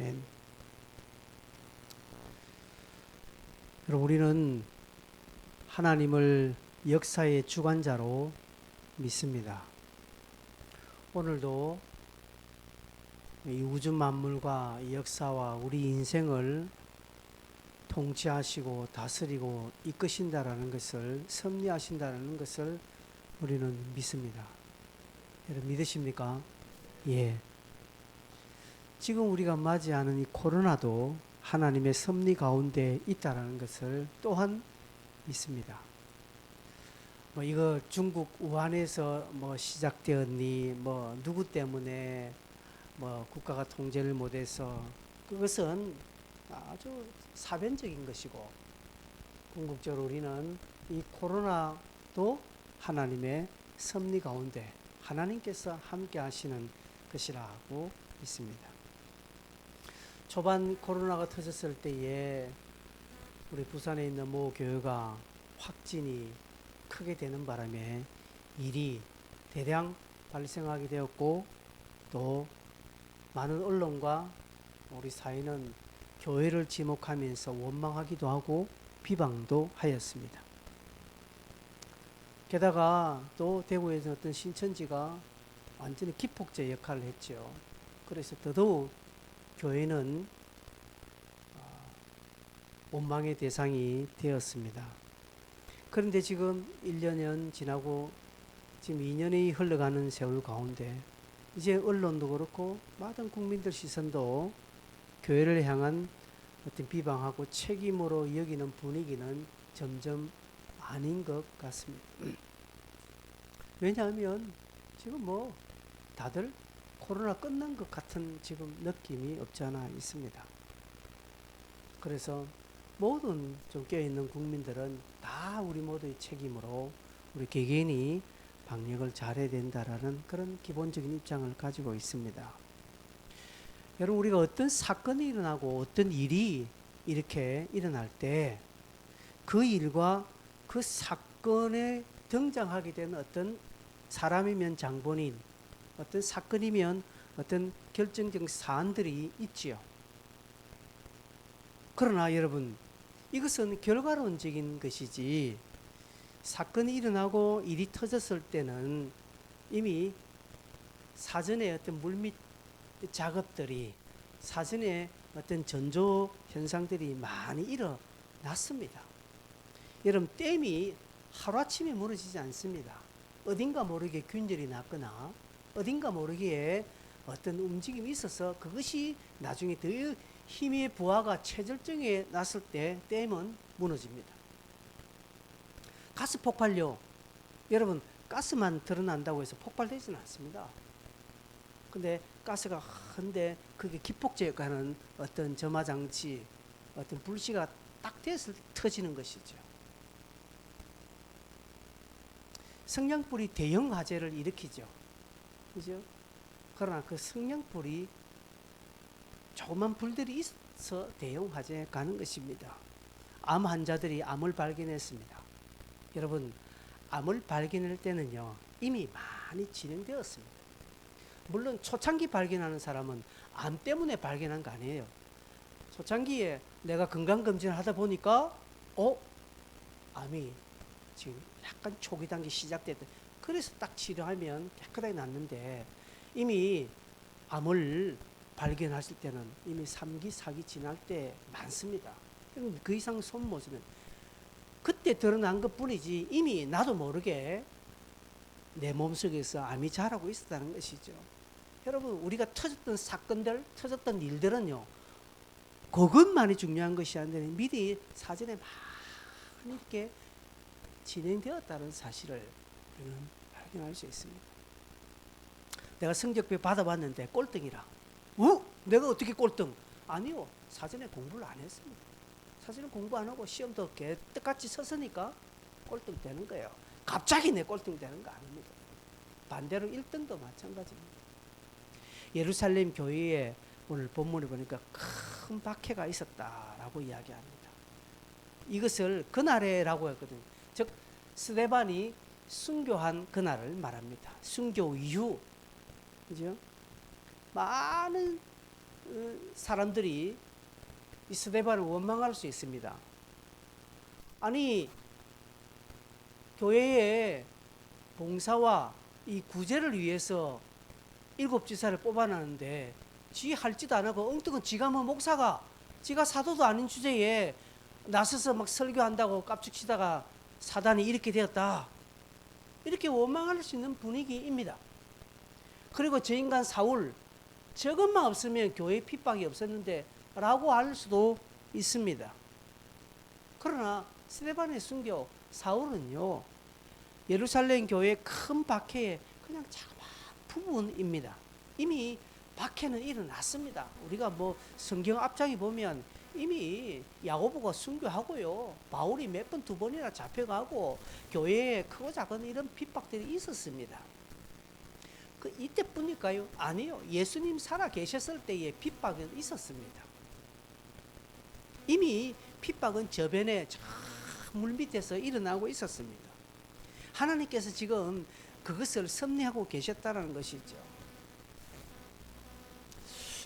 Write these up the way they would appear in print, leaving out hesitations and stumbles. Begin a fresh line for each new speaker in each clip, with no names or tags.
아멘. 여러분, 우리는 하나님을 역사의 주관자로 믿습니다. 오늘도 이 우주 만물과 이 역사와 우리 인생을 통치하시고 다스리고 이끄신다라는 것을, 섭리하신다라는 것을 우리는 믿습니다. 여러분 믿으십니까? 예. 지금 우리가 맞이하는 이 코로나도 하나님의 섭리 가운데 있다라는 것을 또한 믿습니다. 이거 중국 우한에서 시작되었니, 누구 때문에 국가가 통제를 못해서, 그것은 아주 사변적인 것이고, 궁극적으로 우리는 이 코로나도 하나님의 섭리 가운데 하나님께서 함께 하시는 것이라고 믿습니다. 초반 코로나가 터졌을 때에 우리 부산에 있는 모 교회가 확진이 크게 되는 바람에 일이 대량 발생하게 되었고, 또 많은 언론과 우리 사회는 교회를 지목하면서 원망하기도 하고 비방도 하였습니다. 게다가 또 대구에서 어떤 신천지가 완전히 기폭제 역할을 했죠. 그래서 더더욱 교회는 원망의 대상이 되었습니다. 그런데 지금 1년이 지나고 지금 2년이 흘러가는 세월 가운데 이제 언론도 그렇고 많은 국민들 시선도 교회를 향한 어떤 비방하고 책임으로 여기는 분위기는 점점 아닌 것 같습니다. 왜냐하면 지금 다들 코로나 끝난 것 같은 지금 느낌이 없지 않아 있습니다. 그래서 모든 좀 깨어있는 국민들은 다 우리 모두의 책임으로 우리 개개인이 방역을 잘해야 된다라는 그런 기본적인 입장을 가지고 있습니다. 여러분, 우리가 어떤 사건이 일어나고 어떤 일이 이렇게 일어날 때 그 일과 그 사건에 등장하게 되는 어떤 사람이면 장본인, 어떤 사건이면 어떤 결정적 사안들이 있지요. 그러나 여러분, 이것은 결과론적인 것이지, 사건이 일어나고 일이 터졌을 때는 이미 사전에 어떤 물밑 작업들이, 사전에 어떤 전조 현상들이 많이 일어났습니다. 여러분, 댐이 하루아침에 무너지지 않습니다. 어딘가 모르게 균열이 났거나 어딘가 모르게 어떤 움직임이 있어서 그것이 나중에 더 힘의 부하가 최절정에 났을 때 댐은 무너집니다. 가스 폭발요. 여러분, 가스만 드러난다고 해서 폭발되지는 않습니다. 근데 가스가 한데 그게 기폭제하는 어떤 점화장치, 어떤 불씨가 딱 돼서 터지는 것이죠. 성냥불이 대형 화재를 일으키죠. 그죠? 그러나 그 성냥불이 조그만 불들이 있어 대형 화재에 가는 것입니다. 암 환자들이 암을 발견했습니다. 여러분, 암을 발견할 때는요, 이미 많이 진행되었습니다. 물론 초창기 발견하는 사람은 암 때문에 발견한 거 아니에요. 초창기에 내가 건강검진을 하다 보니까 암이 지금 약간 초기 단계 시작됐다. 그래서 딱 치료하면 깨끗하게 낫는데, 이미 암을 발견하실 때는 이미 3기, 4기 지날 때 많습니다. 그 이상 손 못 쓰면 그때 드러난 것 뿐이지 이미 나도 모르게 내 몸속에서 암이 자라고 있었다는 것이죠. 여러분, 우리가 터졌던 사건들, 터졌던 일들은요, 그것만이 중요한 것이 아니라 미리 사전에 많이 이렇게 진행되었다는 사실을 우리는 발견할 수 있습니다. 내가 성적표 받아봤는데 꼴등이라. 내가 어떻게 꼴등? 아니요. 사전에 공부를 안 했습니다. 사전에 공부 안 하고 시험도 똑같이 쳤으니까 꼴등 되는 거예요. 갑자기 내 꼴등 되는 거 아닙니다. 반대로 1등도 마찬가지입니다. 예루살렘 교회에 오늘 본문에 보니까 큰 박해가 있었다라고 이야기합니다. 이것을 그날에라고 했거든요. 즉 스데반이 순교한 그날을 말합니다. 순교 이후, 그죠? 많은 사람들이 이 스데반을 원망할 수 있습니다. 아니, 교회에 봉사와 이 구제를 위해서 7지사를 뽑아놨는데 지 할지도 안 하고 엉뚱한 지가 뭐 목사가 지가 사도도 아닌 주제에 나서서 막 설교한다고 깝죽치다가 사단이 이렇게 되었다. 이렇게 원망할 수 있는 분위기입니다. 그리고 저 인간 사울 저것만 없으면 교회 핍박이 없었는데 라고 할 수도 있습니다. 그러나 스데반의 순교 사울은요, 예루살렘 교회 큰 박해의 그냥 자그마한 부분입니다. 이미 박해는 일어났습니다. 우리가 뭐 성경 앞장에 보면 이미 야고보가 순교하고요, 바울이 몇 번, 2번이나 잡혀가고 교회에 크고 작은 이런 핍박들이 있었습니다. 이때뿐일까요? 아니요. 예수님 살아 계셨을 때의 핍박은 있었습니다. 이미 핍박은 저변에 저 물 밑에서 일어나고 있었습니다. 하나님께서 지금 그것을 섭리하고 계셨다는 것이죠.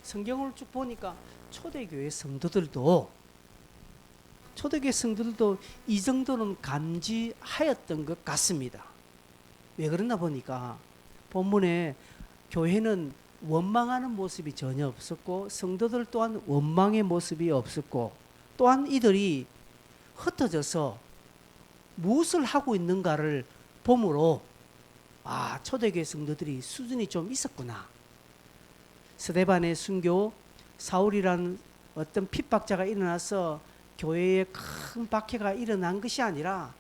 성경을 쭉 보니까 초대교회 성도들도 이 정도는 감지하였던 것 같습니다. 왜 그러나 보니까 본문에 교회는 원망하는 모습이 전혀 없었고 성도들 또한 원망의 모습이 없었고 또한 이들이 흩어져서 무엇을 하고 있는가를 보므로 초대교회 성도들이 수준이 좀 있었구나. 스데반의 순교, 사울이라는 어떤 핍박자가 일어나서 교회에 큰 박해가 일어난 것이 아니라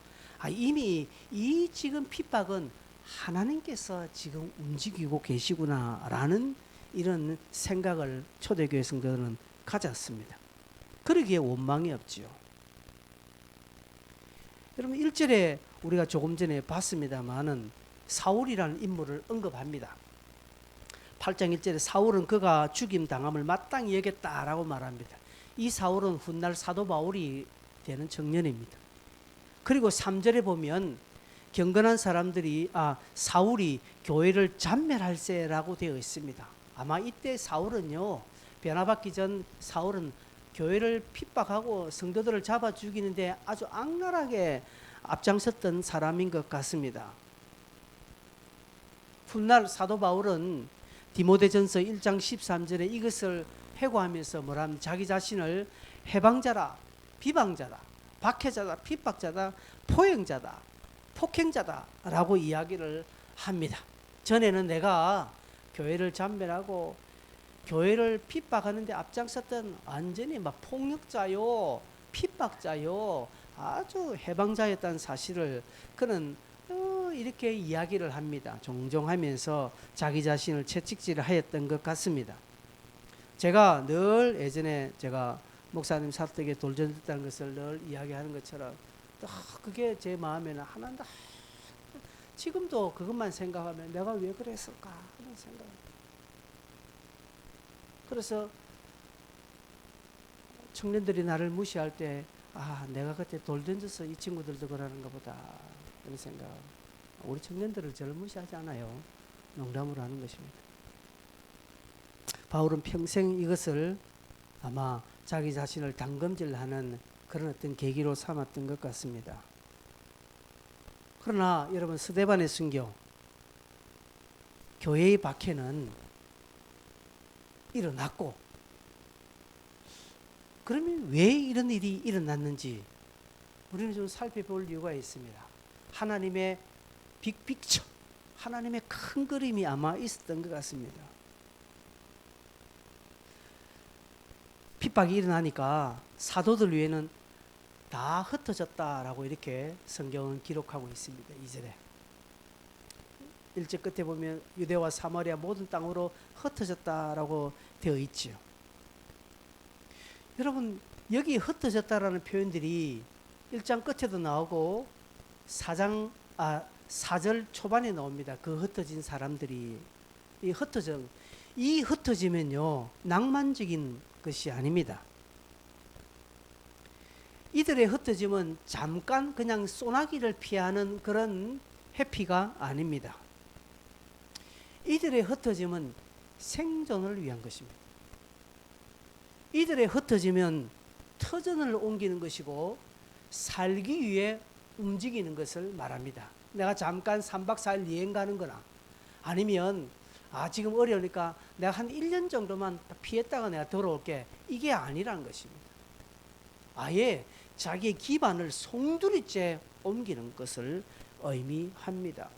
이미 이 지금 핍박은 하나님께서 지금 움직이고 계시구나라는 이런 생각을 초대교회 성도들은 가졌습니다. 그러기에 원망이 없지요. 여러분 1절에 우리가 조금 전에 봤습니다마는 사울이라는 인물을 언급합니다. 8장 1절에 사울은 그가 죽임 당함을 마땅히 여겼다라고 말합니다. 이 사울은 훗날 사도 바울이 되는 청년입니다. 그리고 3절에 보면 경건한 사람들이 사울이 교회를 잔멸할세라고 되어 있습니다. 아마 이때 사울은요, 변화받기 전 사울은 교회를 핍박하고 성도들을 잡아 죽이는데 아주 악랄하게 앞장섰던 사람인 것 같습니다. 훗날 사도 바울은 디모데전서 1장 13절에 이것을 회고하면서 뭐라면 자기 자신을 해방자라, 비방자라, 박해자다, 핍박자다, 포행자다, 폭행자다 라고 이야기를 합니다. 전에는 내가 교회를 잔멸하고 교회를 핍박하는데 앞장섰던 완전히 막 폭력자요, 핍박자요, 아주 해방자였다는 사실을 그는 이렇게 이야기를 합니다. 종종 하면서 자기 자신을 채찍질을 하였던 것 같습니다. 제가 늘 예전에 제가 목사님 사택에 돌전했다는 것을 늘 이야기하는 것처럼 그게 제 마음에는 하나도 지금도 그것만 생각하면 내가 왜 그랬을까 하는 생각. 그래서 청년들이 나를 무시할 때 내가 그때 돌 던져서 이 친구들도 그러는가 보다 이런 생각. 우리 청년들을 저를 무시하지 않아요. 농담으로 하는 것입니다. 바울은 평생 이것을 아마 자기 자신을 단검질하는 그런 어떤 계기로 삼았던 것 같습니다. 그러나 여러분 스데반의 순교, 교회의 박해는 일어났고 그러면 왜 이런 일이 일어났는지 우리는 좀 살펴볼 이유가 있습니다. 하나님의 빅픽처, 하나님의 큰 그림이 아마 있었던 것 같습니다. 핍박이 일어나니까 사도들 위에는 다 흩어졌다라고 이렇게 성경은 기록하고 있습니다. 2절에 1절 끝에 보면 유대와 사마리아 모든 땅으로 흩어졌다라고 되어 있죠. 여러분 여기 흩어졌다라는 표현들이 1장 끝에도 나오고 4절 초반에 나옵니다. 그 흩어진 사람들이 이 흩어지면요 낭만적인 것이 아닙니다. 이들의 흩어짐은 잠깐 그냥 소나기를 피하는 그런 해피가 아닙니다. 이들의 흩어짐은 생존을 위한 것입니다. 이들에 흩어지면 터전을 옮기는 것이고 살기 위해 움직이는 것을 말합니다. 내가 잠깐 3박 4일 여행 가는 거나 아니면 지금 어려우니까 내가 한 1년 정도만 피했다가 내가 돌아올게. 이게 아니라는 것입니다. 아예 자기의 기반을 송두리째 옮기는 것을 의미합니다.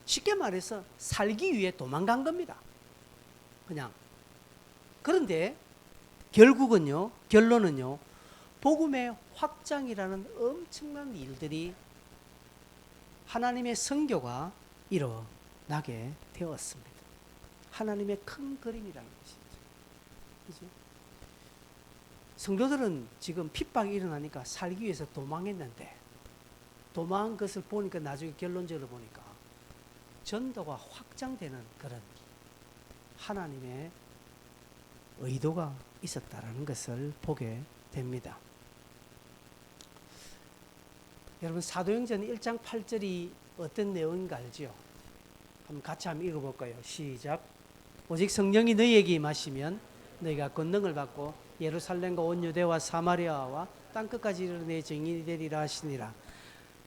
쉽게 말해서 살기 위해 도망간 겁니다. 그냥. 그런데 결국은요, 결론은요, 복음의 확장이라는 엄청난 일들이 하나님의 선교가 일어나게 되었습니다. 하나님의 큰 그림이라는 것이죠. 그죠? 성도들은 지금 핍박이 일어나니까 살기 위해서 도망했는데, 도망한 것을 보니까 나중에 결론적으로 보니까 전도가 확장되는 그런 하나님의 의도가 있었다라는 것을 보게 됩니다. 여러분, 사도행전 1장 8절이 어떤 내용인가 알지요? 한번 같이 한번 읽어볼까요? 시작. 오직 성령이 너희에게 임하시면 너희가 권능을 받고 예루살렘과 온 유대와 사마리아와 땅끝까지 이르러 내 증인이 되리라 하시니라.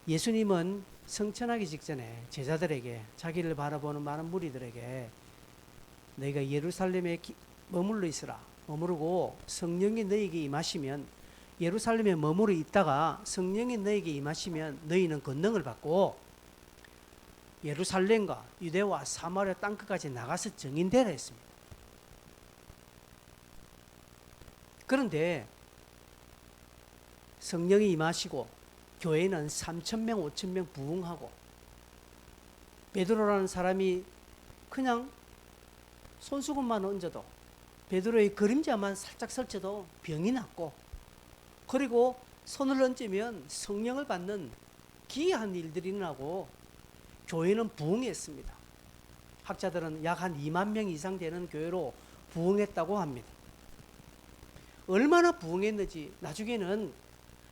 예수님은 성천하기 직전에 제자들에게, 자기를 바라보는 많은 무리들에게 너희가 예루살렘에 머물러 있으라. 머무르고 성령이 너희에게 임하시면, 예루살렘에 머무르 있다가 성령이 너희에게 임하시면 너희는 권능을 받고 예루살렘과 유대와 사마리아 땅끝까지 나가서 증인되라 했습니다. 그런데 성령이 임하시고 교회는 3,000명, 5,000명 부흥하고 베드로라는 사람이 그냥 손수건만 얹어도, 베드로의 그림자만 살짝 설쳐도 병이 낫고, 그리고 손을 얹으면 성령을 받는 기이한 일들이 일어나고 교회는 부흥했습니다. 학자들은 약 한 2만 명 이상 되는 교회로 부흥했다고 합니다. 얼마나 부흥했는지 나중에는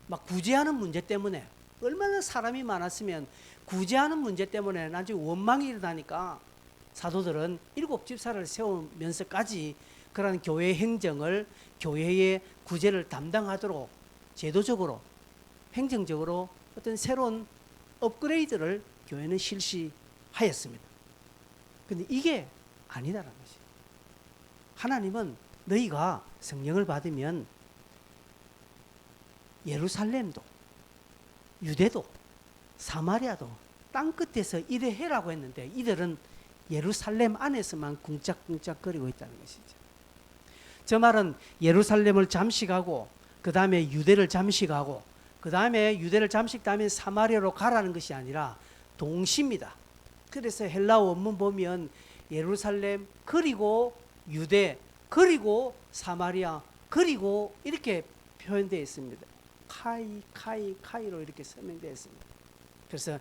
막 구제하는 문제 때문에, 얼마나 사람이 많았으면 구제하는 문제 때문에 나중에 원망이 일어나니까 사도들은 7집사를 세우면서까지 그런 교회 행정을, 교회의 구제를 담당하도록 제도적으로, 행정적으로 어떤 새로운 업그레이드를 교회는 실시하였습니다. 그런데 이게 아니다라는 것이에요. 하나님은 너희가 성령을 받으면 예루살렘도, 유대도, 사마리아도 땅끝에서 일해 해라고 했는데 이들은 예루살렘 안에서만 쿵짝쿵짝거리고 있다는 것이죠. 저 말은 예루살렘을 잠시 가고 그 다음에 유대를 잠시 가고 그 다음에 유대를 잠시 다음에 사마리아로 가라는 것이 아니라 동시입니다. 그래서 헬라어 원문 보면 예루살렘 그리고 유대 그리고 사마리아 그리고 이렇게 표현되어 있습니다. 카이로 이렇게 설명되어 있습니다. 그래서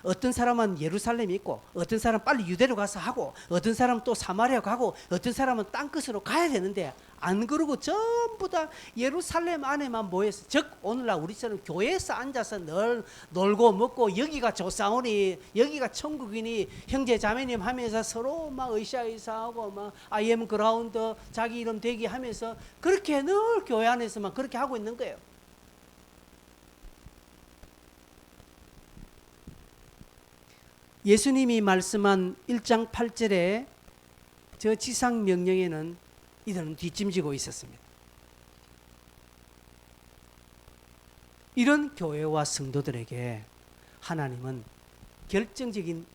어떤 사람은 예루살렘이 있고, 어떤 사람은 빨리 유대로 가서 하고, 어떤 사람은 또 사마리아 가고, 어떤 사람은 땅끝으로 가야 되는데 안 그러고 전부 다 예루살렘 안에만 모여서, 즉 오늘날 우리처럼 교회에서 앉아서 늘 놀고 먹고, 여기가 조상우니 여기가 천국이니 형제 자매님 하면서 서로 막 으쌰으쌰하고 막 I am 그라운드 자기 이름 대기 하면서 그렇게 늘 교회 안에서만 그렇게 하고 있는 거예요. 예수님이 말씀한 1장 8절에 저 지상 명령에는 이들은 뒷짐지고 있었습니다. 이런 교회와 성도들에게 하나님은 결정적인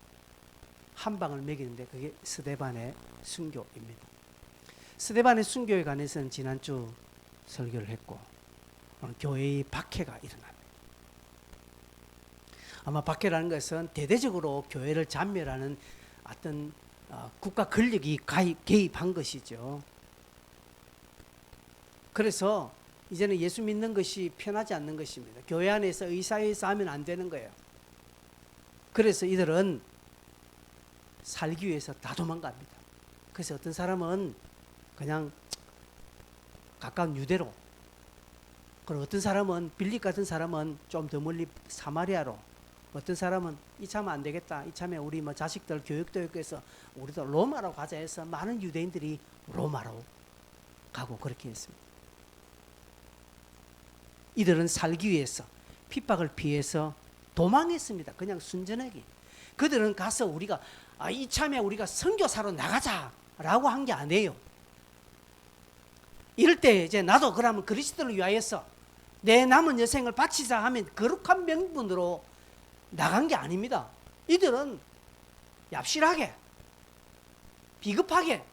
한 방을 먹이는데 그게 스데반의 순교입니다. 스데반의 순교에 관해서는 지난주 설교를 했고, 오늘 교회의 박해가 일어납니다. 아마 박해라는 것은 대대적으로 교회를 잔멸하는 어떤 국가 권력이 개입한 것이죠. 그래서 이제는 예수 믿는 것이 편하지 않는 것입니다. 교회 안에서 의사회에서 하면 안 되는 거예요. 그래서 이들은 살기 위해서 다 도망갑니다. 그래서 어떤 사람은 그냥 가까운 유대로, 그리고 어떤 사람은 빌립 같은 사람은 좀 더 멀리 사마리아로, 어떤 사람은 이참에 안 되겠다. 이참에 우리 뭐 자식들 교육도육해서 우리도 로마로 가자 해서 많은 유대인들이 로마로 가고 그렇게 했습니다. 이들은 살기 위해서 핍박을 피해서 도망했습니다. 그냥 순전하게. 그들은 가서 우리가 이참에 우리가 선교사로 나가자라고 한 게 아니에요. 이럴 때 이제 나도 그러면 그리스도를 위하여서 내 남은 여생을 바치자 하면 거룩한 명분으로 나간 게 아닙니다. 이들은 얍실하게 비겁하게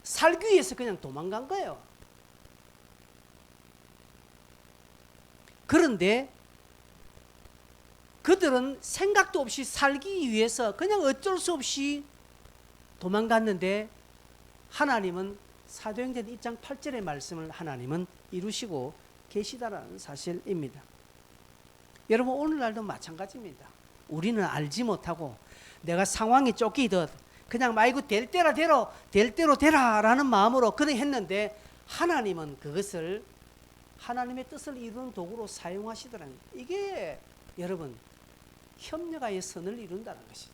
살기 위해서 그냥 도망간 거예요. 그런데 그들은 생각도 없이 살기 위해서 그냥 어쩔 수 없이 도망갔는데 하나님은 사도행전 1장 8절의 말씀을 하나님은 이루시고 계시다라는 사실입니다. 여러분 오늘날도 마찬가지입니다. 우리는 알지 못하고 내가 상황이 쫓기듯 그냥 말고 될 대로 될 대로 되라라는 마음으로 그래 했는데 하나님은 그것을 하나님의 뜻을 이루는 도구로 사용하시더라는 거예요. 이게 여러분 협력하여 선을 이룬다는 것이죠.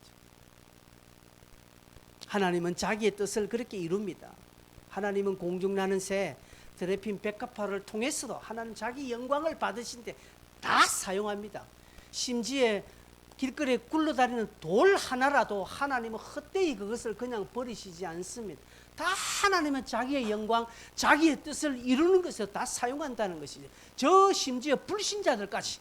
하나님은 자기의 뜻을 그렇게 이룹니다. 하나님은 공중나는 새 드레핀 백합화를 통해서도 하나님 자기 영광을 받으신데 다 사용합니다. 심지어 길거리에 굴러다니는 돌 하나라도 하나님은 헛되이 그것을 그냥 버리시지 않습니다. 다 하나님은 자기의 영광, 자기의 뜻을 이루는 것에 다 사용한다는 것이죠. 저 심지어 불신자들까지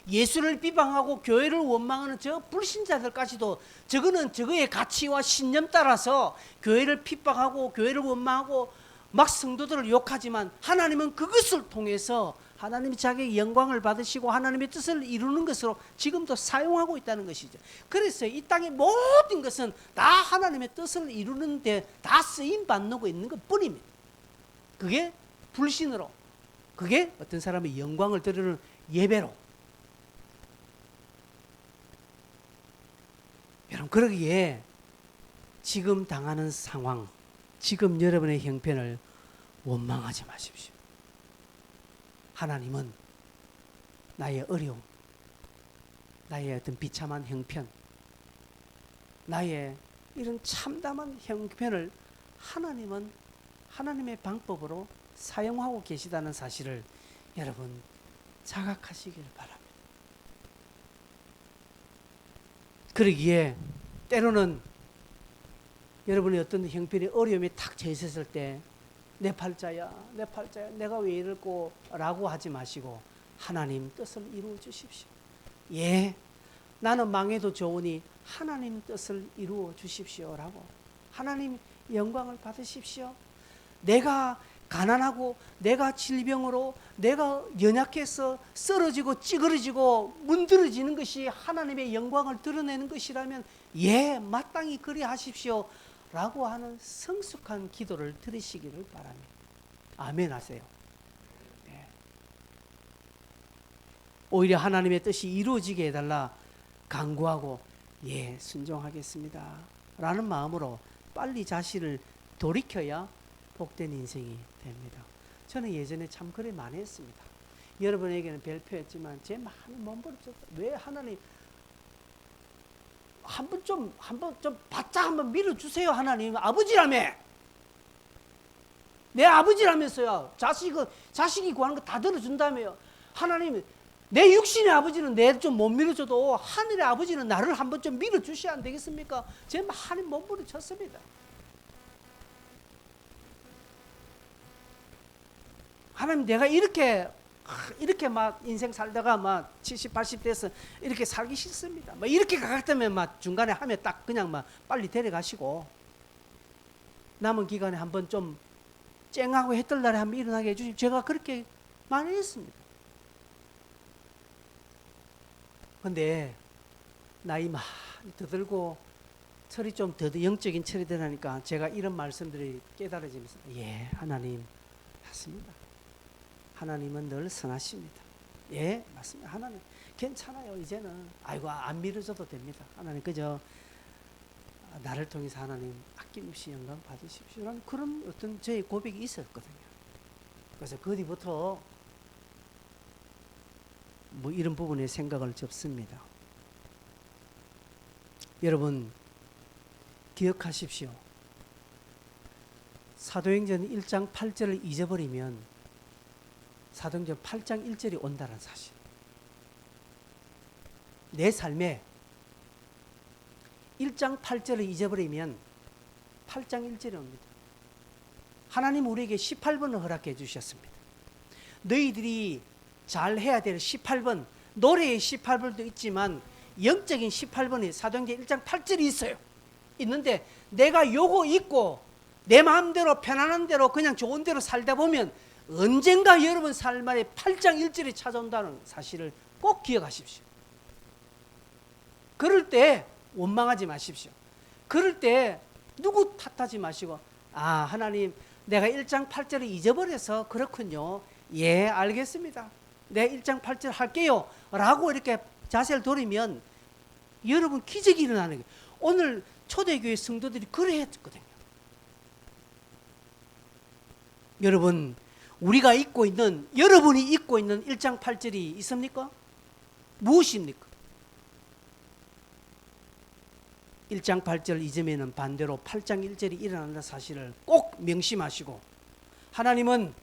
예수를 비방하고 교회를 원망하는 저 불신자들까지도 저거는 저거의 가치와 신념 따라서 교회를 핍박하고 교회를 원망하고 막 성도들을 욕하지만 하나님은 그것을 통해서 하나님이 자기의 영광을 받으시고 하나님의 뜻을 이루는 것으로 지금도 사용하고 있다는 것이죠. 그래서 이 땅의 모든 것은 다 하나님의 뜻을 이루는 데 다 쓰임 받는 있는 것 뿐입니다. 그게 불신으로, 그게 어떤 사람의 영광을 드리는 예배로. 여러분 그러기에 지금 당하는 상황, 지금 여러분의 형편을 원망하지 마십시오. 하나님은 나의 어려움, 나의 어떤 비참한 형편, 나의 이런 참담한 형편을 하나님은 하나님의 방법으로 사용하고 계시다는 사실을 여러분 자각하시길 바랍니다. 그러기에 때로는 여러분의 어떤 형편이 어려움이 탁 처했을 때 내 팔자야 내가 왜 이럴꼬 라고 하지 마시고 하나님 뜻을 이루어 주십시오. 예, 나는 망해도 좋으니 하나님 뜻을 이루어 주십시오 라고 하나님 영광을 받으십시오. 내가 가난하고 내가 질병으로 내가 연약해서 쓰러지고 찌그러지고 문드러지는 것이 하나님의 영광을 드러내는 것이라면 예, 마땅히 그리하십시오 라고 하는 성숙한 기도를 드리시기를 바랍니다. 아멘 하세요. 네. 오히려 하나님의 뜻이 이루어지게 해달라 간구하고 예, 순종하겠습니다 라는 마음으로 빨리 자신을 돌이켜야 복된 인생이 됩니다. 저는 예전에 참 그래 많이 했습니다. 여러분에게는 별표였지만 제 많은 몸부림쳤어요. 왜 하나님 한번 좀 바짝 한번 밀어주세요. 하나님 아버지라며, 내 아버지라면서요. 자식이 구하는 거 다 들어준다며요. 하나님 내 육신의 아버지는 내 좀 못 밀어줘도 하늘의 아버지는 나를 한번 좀 밀어주셔야 안 되겠습니까? 제 많이 몸부림쳤습니다. 하나님 내가 이렇게 막 인생 살다가 막 70, 80 돼서 이렇게 살기 싫습니다. 막 이렇게 가깝다면 막 중간에 하면 딱 그냥 막 빨리 데려가시고 남은 기간에 한번 좀 쨍하고 해뜰 날에 한번 일어나게 해주시면 제가 그렇게 많이 했습니다. 근데 나이 많이 더 들고 철이 좀 더 영적인 철이 되니까 제가 이런 말씀들이 깨달아지면서 예, 하나님 맞습니다. 하나님은 늘 선하십니다. 예, 맞습니다. 하나님 괜찮아요. 이제는 아이고 안 밀어줘도 됩니다. 하나님 그저 나를 통해서 하나님 아낌없이 영광 받으십시오라는 그런 어떤 저의 고백이 있었거든요. 그래서 그 뒤부터 뭐 이런 부분에 생각을 접습니다. 여러분 기억하십시오. 사도행전 1장 8절을 잊어버리면 사도행전 8장 1절이 온다는 사실. 내 삶에 1장 8절을 잊어버리면 8장 1절이 옵니다. 하나님 우리에게 18번을 허락해 주셨습니다. 너희들이 잘 해야 될 18번, 노래의 18번도 있지만 영적인 18번이 사도행전 1장 8절이 있어요. 있는데 내가 요거 잊고 내 마음대로 편안한 대로 그냥 좋은 대로 살다 보면 언젠가 여러분 삶 안에 8장 1절이 찾아온다는 사실을 꼭 기억하십시오. 그럴 때 원망하지 마십시오. 그럴 때 누구 탓하지 마시고, 아, 하나님 내가 1장 8절을 잊어버려서 그렇군요. 예, 알겠습니다. 내 1장 8절 할게요 라고 이렇게 자세를 돌리면 여러분 기적이 일어나는 거예요. 오늘 초대교회 성도들이 그래 했거든요. 여러분, 우리가 잊고 있는, 여러분이 잊고 있는 1장 8절이 있습니까? 무엇입니까? 1장 8절 잊으면 반대로 8장 1절이 일어난다는 사실을 꼭 명심하시고, 하나님은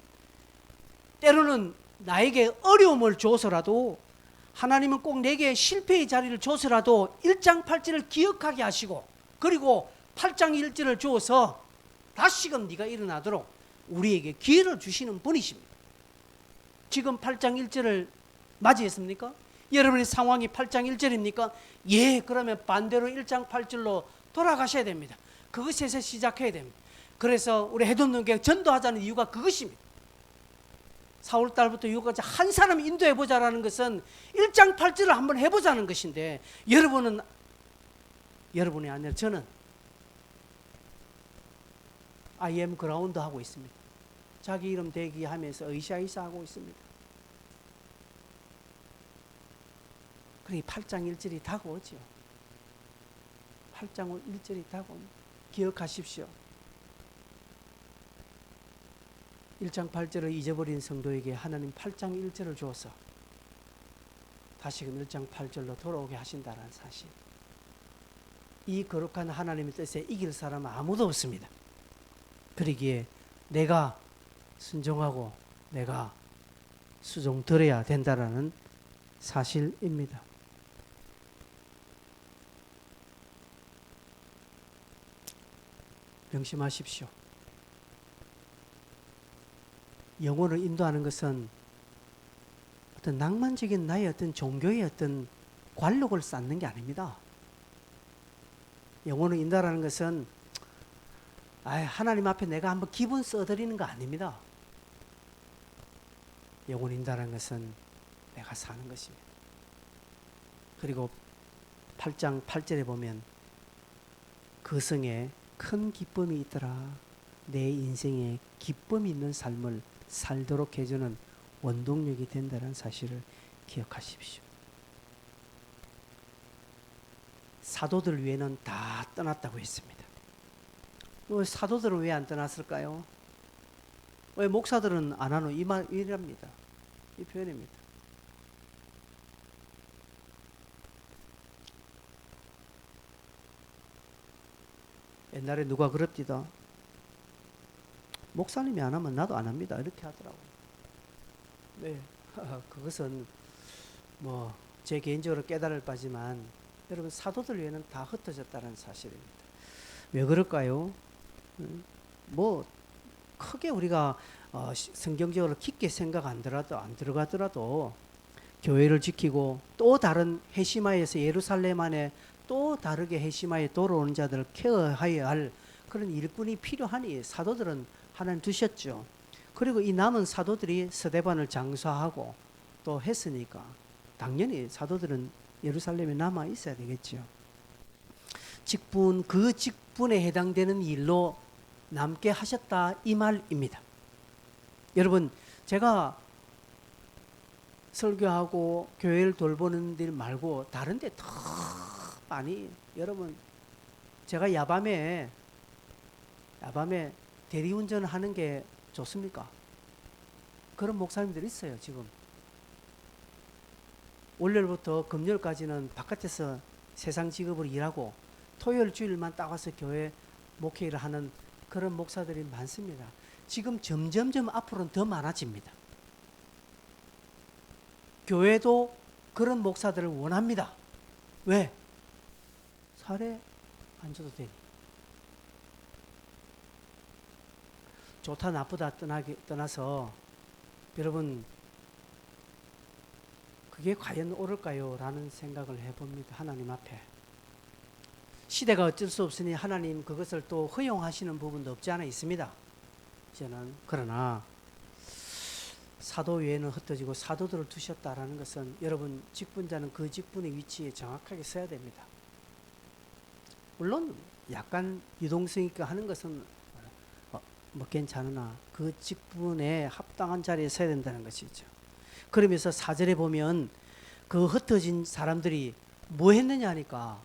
때로는 나에게 어려움을 줘서라도, 하나님은 꼭 내게 실패의 자리를 줘서라도 1장 8절을 기억하게 하시고, 그리고 8장 1절을 주어서 다시금 네가 일어나도록 우리에게 기회를 주시는 분이십니다. 지금 8장 1절을 맞이했습니까? 여러분의 상황이 8장 1절입니까? 예, 그러면 반대로 1장 8절로 돌아가셔야 됩니다. 그것에서 시작해야 됩니다. 그래서 우리 해돋는교회 전도하자는 이유가 그것입니다. 4월달부터 6월까지 한 사람 인도해보자라는 것은 1장 8절을 한번 해보자는 것인데, 여러분이 아니라 저는 IM 그라운드 하고 있습니다. 자기 이름 대기하면서 의샤이사 하고 있습니다. 그러니 8장 1절이 다가오죠. 8장 1절이 다가옵니다. 기억하십시오. 1장 8절을 잊어버린 성도에게 하나님 8장 1절을 주어서 다시금 1장 8절로 돌아오게 하신다는 사실. 이 거룩한 하나님의 뜻에 이길 사람은 아무도 없습니다. 그러기에 내가 순종하고 내가 수종들어야 된다라는 사실입니다. 명심하십시오. 영혼을 인도하는 것은 어떤 낭만적인 나의 어떤 종교의 어떤 관록을 쌓는 게 아닙니다. 영혼을 인도하는 것은 하나님 앞에 내가 한번 기분 써드리는 거 아닙니다. 영혼 인도하는 것은 내가 사는 것입니다. 그리고 8장 8절에 보면 그 성에 큰 기쁨이 있더라. 내 인생에 기쁨이 있는 삶을 살도록 해주는 원동력이 된다는 사실을 기억하십시오. 사도들 외에는 다 떠났다고 했습니다. 사도들은 왜 안 떠났을까요? 왜 목사들은 안 하노? 이랍니다. 이 표현입니다. 옛날에 누가 그럽디다. 목사님이 안 하면 나도 안 합니다. 이렇게 하더라고요. 네, 그것은 뭐 제 개인적으로 깨달을 바지만 여러분 사도들 외에는 다 흩어졌다는 사실입니다. 왜 그럴까요? 뭐 크게 우리가 성경적으로 깊게 생각 안 들어가더라도 교회를 지키고 또 다른 해시마에서 예루살렘 안에 또 다르게 해시마에 돌아오는 자들을 케어해야 할 그런 일꾼이 필요하니 사도들은 하나님 두셨죠. 그리고 이 남은 사도들이 스데반을 장사하고 또 했으니까 당연히 사도들은 예루살렘에 남아 있어야 되겠죠. 그 직분에 해당되는 일로 남게 하셨다 이 말입니다. 여러분, 제가 설교하고 교회를 돌보는 일 말고 다른 데 더 많이, 여러분 제가 야밤에 대리운전 하는 게 좋습니까? 그런 목사님들 있어요. 지금 월요일부터 금요일까지는 바깥에서 세상 직업으로 일하고 토요일 주일만 딱 와서 교회 목회를 하는 그런 목사들이 많습니다. 지금 점점점 앞으로는 더 많아집니다. 교회도 그런 목사들을 원합니다. 왜? 사례 안 줘도 되니. 좋다 나쁘다 떠나서 여러분 그게 과연 옳을까요? 라는 생각을 해봅니다. 하나님 앞에. 시대가 어쩔 수 없으니 하나님 그것을 또 허용하시는 부분도 없지 않아 있습니다. 저는 그러나 사도 외에는 흩어지고 사도들을 두셨다라는 것은 여러분 직분자는 그 직분의 위치에 정확하게 서야 됩니다. 물론 약간 유동성 있게 하는 것은 뭐 괜찮으나 그 직분에 합당한 자리에 서야 된다는 것이죠. 그러면서 4절에 보면 그 흩어진 사람들이 뭐 했느냐 하니까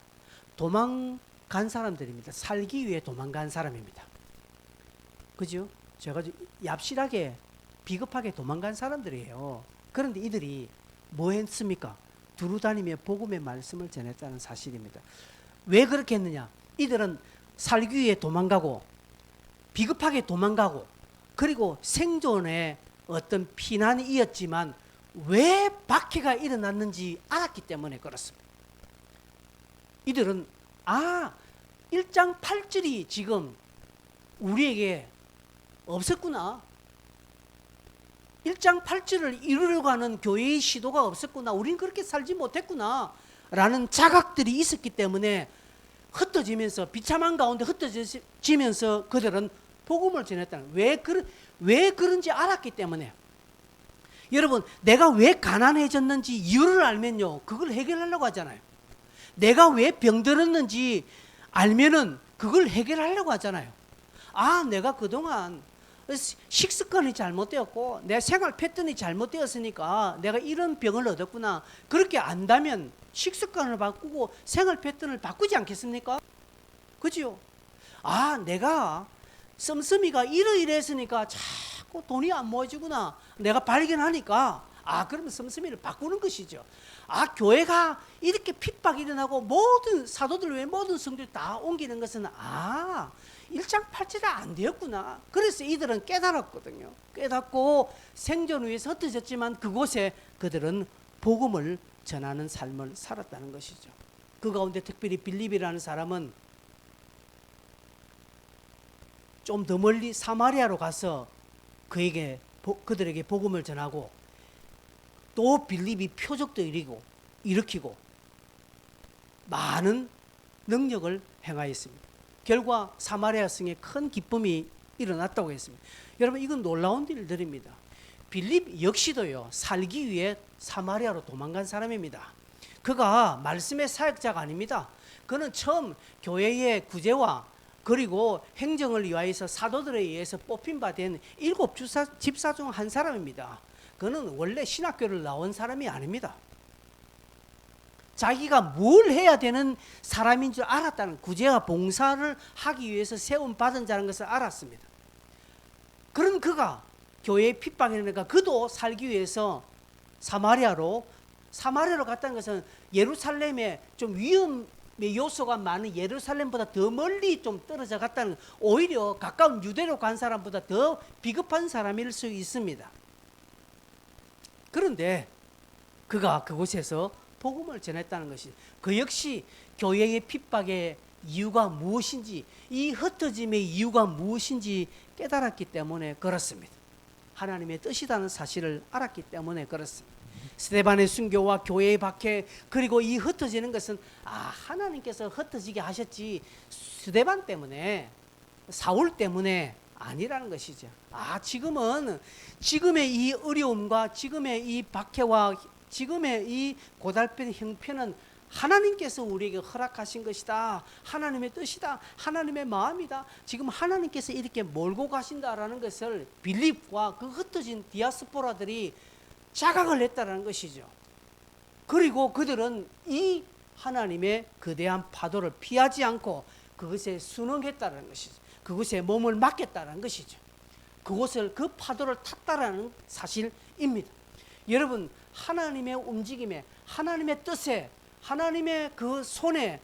도망간 사람들입니다. 살기 위해 도망간 사람입니다. 그죠? 제가 얍실하게 비겁하게 도망간 사람들이에요. 그런데 이들이 뭐 했습니까? 두루 다니며 복음의 말씀을 전했다는 사실입니다. 왜 그렇게 했느냐? 이들은 살기 위해 도망가고 비겁하게 도망가고 그리고 생존에 어떤 피난이 이었지만 왜 박해가 일어났는지 알았기 때문에 그렇습니다. 이들은 1장 8절이 지금 우리에게 없었구나. 1장 8절을 이루려고 하는 교회의 시도가 없었구나. 우린 그렇게 살지 못했구나. 라는 자각들이 있었기 때문에 흩어지면서 비참한 가운데 흩어지면서 그들은 복음을 전했다는 왜 그런지 알았기 때문에 여러분 내가 왜 가난해졌는지 이유를 알면요 그걸 해결하려고 하잖아요. 내가 왜 병들었는지 알면은 그걸 해결하려고 하잖아요. 내가 그동안 식습관이 잘못되었고 내 생활 패턴이 잘못되었으니까 내가 이런 병을 얻었구나. 그렇게 안다면 식습관을 바꾸고 생활 패턴을 바꾸지 않겠습니까? 그죠? 내가 씀씀이가 이러이러했으니까 자꾸 돈이 안 모아지구나. 내가 발견하니까 그러면 씀씀이를 바꾸는 것이죠. 교회가 이렇게 핍박이 일어나고 모든 사도들 외에 모든 성도들 다 옮기는 것은 1장 8절이 안 되었구나. 그래서 이들은 깨달았거든요. 깨닫고 생존 위에서 흩어졌지만 그곳에 그들은 복음을 전하는 삶을 살았다는 것이죠. 그 가운데 특별히 빌립이라는 사람은 좀 더 멀리 사마리아로 가서 그들에게 복음을 전하고 또 빌립이 표적도 일으키고 많은 능력을 행하였습니다. 결과 사마리아 성에 큰 기쁨이 일어났다고 했습니다. 여러분 이건 놀라운 일들입니다. 빌립 역시도요 살기 위해 사마리아로 도망간 사람입니다. 그가 말씀의 사역자가 아닙니다. 그는 처음 교회의 구제와 그리고 행정을 위하여서 사도들에 의해서 뽑힌 바 된 7 집사 중 한 사람입니다. 그는 원래 신학교를 나온 사람이 아닙니다. 자기가 뭘 해야 되는 사람인 줄 알았다는 구제와 봉사를 하기 위해서 세움받은 자라는 것을 알았습니다. 그런 그가 교회의 핍박이 일어나니까 그도 살기 위해서 사마리아로 갔다는 것은 예루살렘에 좀 위험의 요소가 많은 예루살렘보다 더 멀리 좀 떨어져 갔다는 오히려 가까운 유대로 간 사람보다 더 비겁한 사람일 수 있습니다. 그런데 그가 그곳에서 복음을 전했다는 것이 그 역시 교회의 핍박의 이유가 무엇인지 이 흩어짐의 이유가 무엇인지 깨달았기 때문에 그렇습니다. 하나님의 뜻이라는 사실을 알았기 때문에 그렇습니다. 스데반의 순교와 교회의 박해 그리고 이 흩어지는 것은 하나님께서 흩어지게 하셨지 스데반 때문에 사울 때문에 아니라는 것이죠. 지금은 지금의 이 어려움과 지금의 이 박해와 지금의 이 고달픈 형편은 하나님께서 우리에게 허락하신 것이다. 하나님의 뜻이다. 하나님의 마음이다. 지금 하나님께서 이렇게 몰고 가신다라는 것을 빌립과 그 흩어진 디아스포라들이 자각을 했다는 것이죠. 그리고 그들은 이 하나님의 거대한 파도를 피하지 않고 그것에 순응했다는 것이죠. 그것에 몸을 맡겼다는 것이죠. 그 파도를 탔다라는 사실입니다. 여러분 하나님의 움직임에 하나님의 뜻에 하나님의 그 손에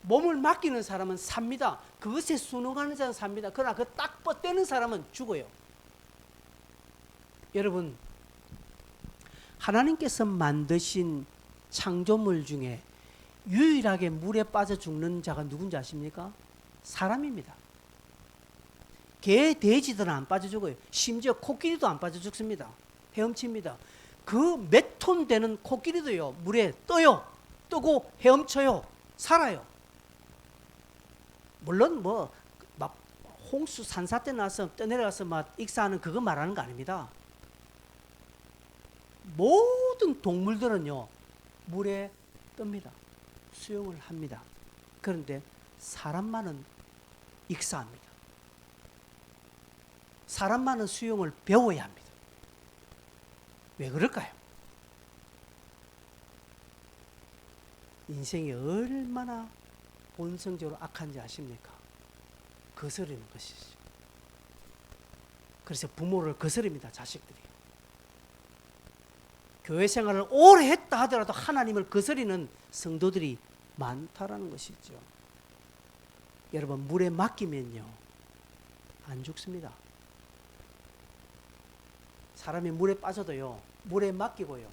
몸을 맡기는 사람은 삽니다. 그것에 순응하는 자는 삽니다. 그러나 그 딱 뻗대는 사람은 죽어요. 여러분, 하나님께서 만드신 창조물 중에 유일하게 물에 빠져 죽는 자가 누군지 아십니까? 사람입니다. 개, 돼지들은 안 빠져 죽어요. 심지어 코끼리도 안 빠져 죽습니다. 헤엄칩니다. 그 몇 톤 되는 코끼리도요, 물에 떠요. 뜨고 헤엄쳐요. 살아요. 물론 막 홍수 산사 때 나서 떠내려가서 막 익사하는 그거 말하는 거 아닙니다. 모든 동물들은요, 물에 뜹니다. 수영을 합니다. 그런데 사람만은 익사합니다. 사람만은 수영을 배워야 합니다. 왜 그럴까요? 인생이 얼마나 본성적으로 악한지 아십니까? 거스르는 것이죠. 그래서 부모를 거스릅니다, 자식들이. 교회 생활을 오래 했다 하더라도 하나님을 거스리는 성도들이 많다라는 것이죠. 여러분, 물에 맡기면요, 안 죽습니다. 사람이 물에 빠져도요, 물에 맡기고요,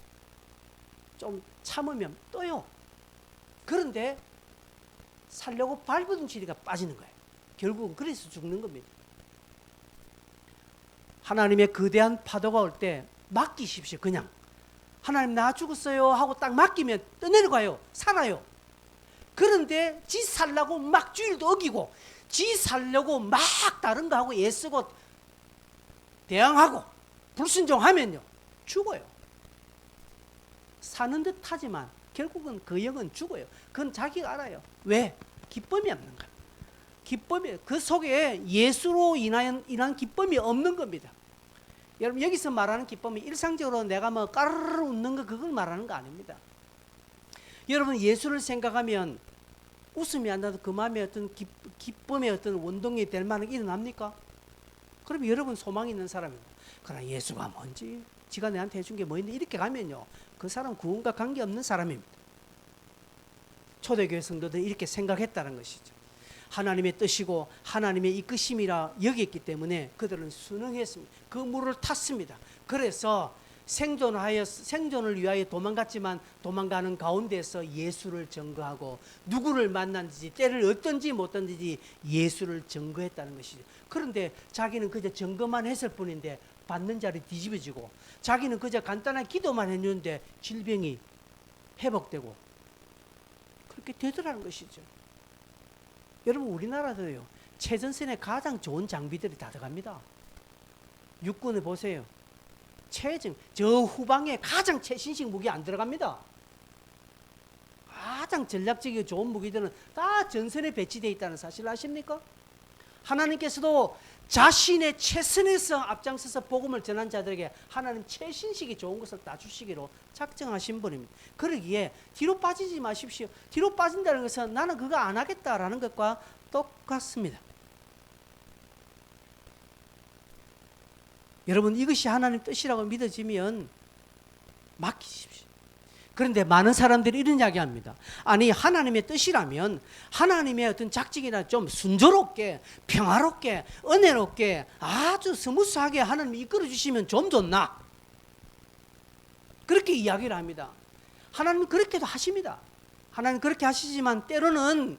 좀 참으면 떠요. 그런데 살려고 발버둥치니까 빠지는 거예요. 결국은 그래서 죽는 겁니다. 하나님의 거대한 파도가 올 때 맡기십시오. 그냥 하나님 나 죽었어요 하고 딱 맡기면 떠내려가요. 살아요. 그런데 지 살려고 막 주일도 어기고 지 살려고 막 다른 거 하고 애쓰고 대항하고 불순종하면요, 죽어요. 사는 듯 하지만 결국은 그 영은 죽어요. 그건 자기가 알아요. 왜? 기쁨이 없는 거예요. 기쁨이, 그 속에 예수로 인한 기쁨이 없는 겁니다. 여러분, 여기서 말하는 기쁨이 일상적으로 내가 뭐 까르르 웃는 거, 그걸 말하는 거 아닙니다. 여러분, 예수를 생각하면 웃음이 안 나도 그 마음에 어떤 기쁨의 어떤 원동이 될 만한 게 일어납니까? 그럼 여러분 소망이 있는 사람입니다. 그러나 예수가 뭔지, 지가 내한테 해준 게 뭐 있는데 이렇게 가면요, 그 사람 구원과 관계없는 사람입니다. 초대교회 성도들이 이렇게 생각했다는 것이죠. 하나님의 뜻이고 하나님의 이끄심이라 여겼기 때문에 그들은 순응했습니다. 그 물을 탔습니다. 그래서 생존을 위하여 도망갔지만 도망가는 가운데서 예수를 증거하고 누구를 만났는지, 때를 어떤지 못했는지 예수를 증거했다는 것이죠. 그런데 자기는 그저 증거만 했을 뿐인데 받는 자리 뒤집어지고, 자기는 그저 간단한 기도만 했는데 질병이 회복되고 그렇게 되더라는 것이죠. 여러분, 우리나라도요, 최전선에 가장 좋은 장비들이 다 들어갑니다. 육군에 보세요. 저 후방에 가장 최신식 무기 안 들어갑니다. 가장 전략적이고 좋은 무기들은 다 전선에 배치되어 있다는 사실 아십니까? 하나님께서도 자신의 최선에서 앞장서서 복음을 전한 자들에게 하나님 최신식이 좋은 것을 다 주시기로 작정하신 분입니다. 그러기에 뒤로 빠지지 마십시오. 뒤로 빠진다는 것은 나는 그거 안 하겠다라는 것과 똑같습니다. 여러분, 이것이 하나님 뜻이라고 믿어지면 맡기십시오. 그런데 많은 사람들이 이런 이야기합니다. 아니, 하나님의 뜻이라면 하나님의 어떤 작직이나 좀 순조롭게, 평화롭게, 은혜롭게, 아주 스무스하게 하나님이 이끌어 주시면 좀 좋나? 그렇게 이야기를 합니다. 하나님은 그렇게도 하십니다. 하나님 그렇게 하시지만 때로는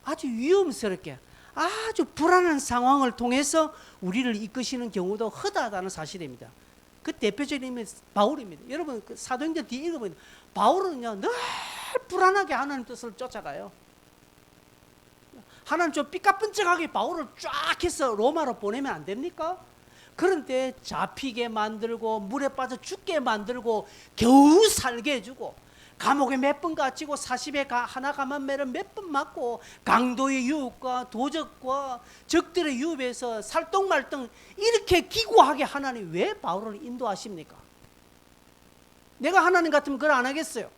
아주 위험스럽게, 아주 불안한 상황을 통해서 우리를 이끄시는 경우도 허다하다는 사실입니다. 그 대표적인 인물이 바울입니다. 여러분, 그 사도행전 뒤에 읽어보면 바울은요, 늘 불안하게 하나님 뜻을 쫓아가요. 하나님 좀 삐까뻔쩍하게 바울을 쫙 해서 로마로 보내면 안 됩니까? 그런데 잡히게 만들고 물에 빠져 죽게 만들고 겨우 살게 해주고 감옥에 몇 번 갇히고 40에 하나 감한매를 몇 번 맞고 강도의 유혹과 도적과 적들의 유혹에서 살똥말똥 이렇게 기구하게 하나님 왜 바울을 인도하십니까? 내가 하나님 같으면 그걸 안 하겠어요.